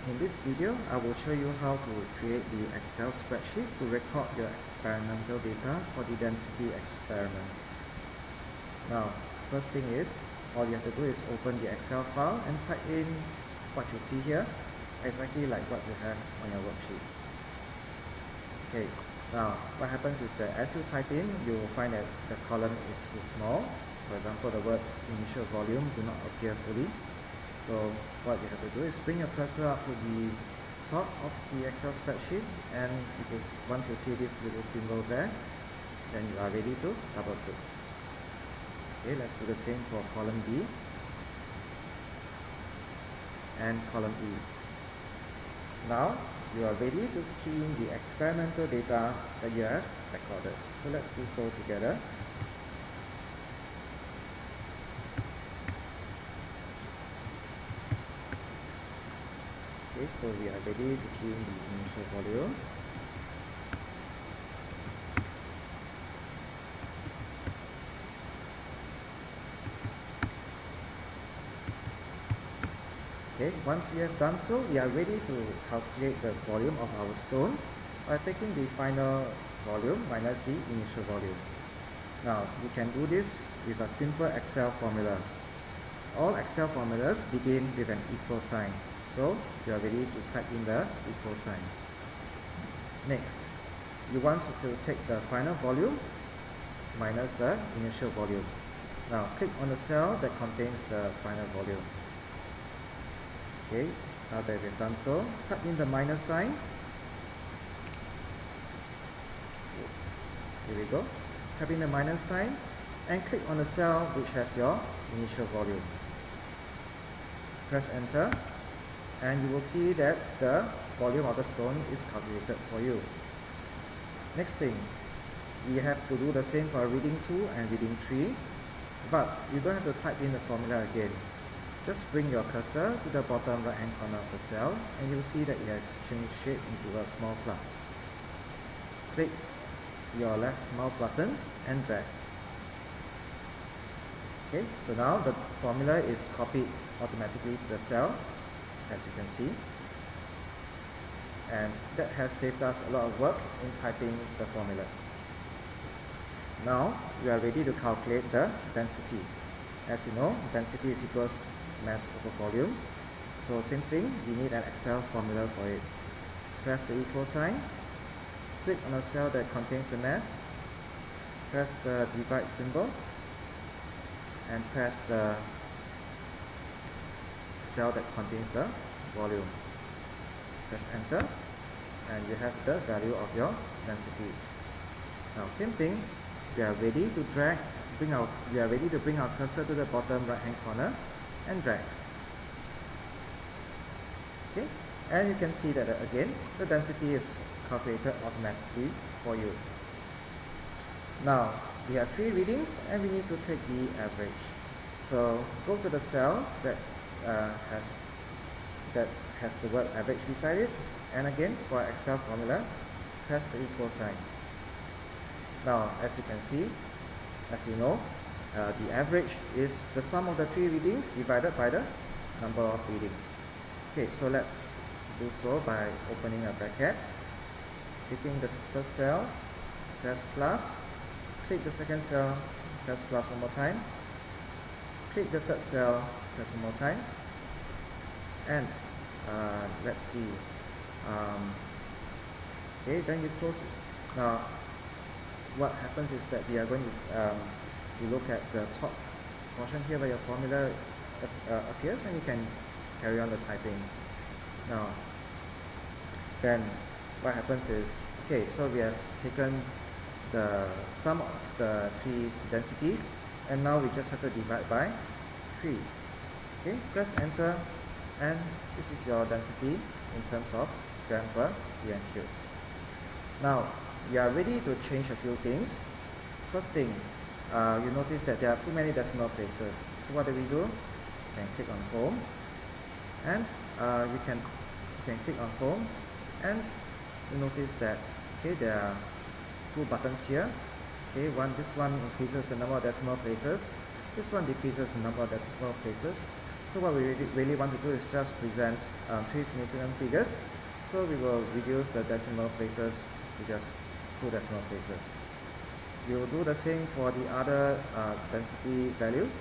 In this video, I will show you how to create the Excel spreadsheet to record your experimental data for the density experiment. Now, first thing is, all you have to do is open the Excel file and type in what you see here, exactly like what you have on your worksheet. Okay, now what happens is that as you type in, you will find that the column is too small. For example, the words initial volume do not appear fully. So what you have to do is bring your cursor up to the top of the Excel spreadsheet, and once you see this little symbol there, then you are ready to double click. Okay, let's do the same for column B and column E. Now you are ready to key in the experimental data that you have recorded. So let's do so together. Okay, so we are ready to key in the initial volume. Okay, once we have done so, we are ready to calculate the volume of our stone by taking the final volume minus the initial volume. Now, you can do this with a simple Excel formula. All Excel formulas begin with an equal sign. So, you are ready to type in the equal sign. Next, you want to take the final volume minus the initial volume. Now, click on the cell that contains the final volume. Okay, now that we've done so, type in the minus sign. Oops. Here we go. Type in the minus sign and click on the cell which has your initial volume. Press enter, and you will see that the volume of the stone is calculated for you. Next thing, we have to do the same for reading 2 and reading 3, but you don't have to type in the formula again. Just bring your cursor to the bottom right hand corner of the cell, and you'll see that it has changed shape into a small plus. Click your left mouse button and drag. Okay, so now the formula is copied automatically to the cell, as you can see, and that has saved us a lot of work in typing the formula. Now we are ready to calculate the density. As you know, density is equals mass over volume. So same thing, you need an Excel formula for it. Press the equal sign, click on a cell that contains the mass, press the divide symbol, and press the cell that contains the volume. Press enter, and you have the value of your density. Now same thing, we are ready to bring our cursor to the bottom right hand corner and drag. Okay, and you can see that again the density is calculated automatically for you. Now we have 3 readings and we need to take the average. So go to the cell that has the word average beside it, and again for Excel formula, press the equal sign. Now as you can see, as you know, the average is the sum of the 3 readings divided by the number of readings. Okay, so let's do so by opening a bracket, clicking the first cell, press plus, click the second cell, press plus one more time, click the third cell, press one more time, and let's see. Okay, then you close it. Now what happens is that we are going to you look at the top portion here where your formula appears, and you can carry on the typing. Now then what happens is, okay, so we have taken the sum of the 3 densities, and now we just have to divide by 3. Okay, press enter, and this is your density in terms of gram per cm cube. Now we are ready to change a few things. First thing, you notice that there are too many decimal places. So what do? You can click on home, and you can click on home, and you notice that there are 2 buttons here. Okay, this one increases the number of decimal places, this one decreases the number of decimal places. So what we really want to do is just present 3 significant figures. So we will reduce the decimal places to just 2 decimal places. We will do the same for the other density values.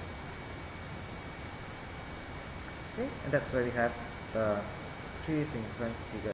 Okay, and that's where we have the 3 significant figures.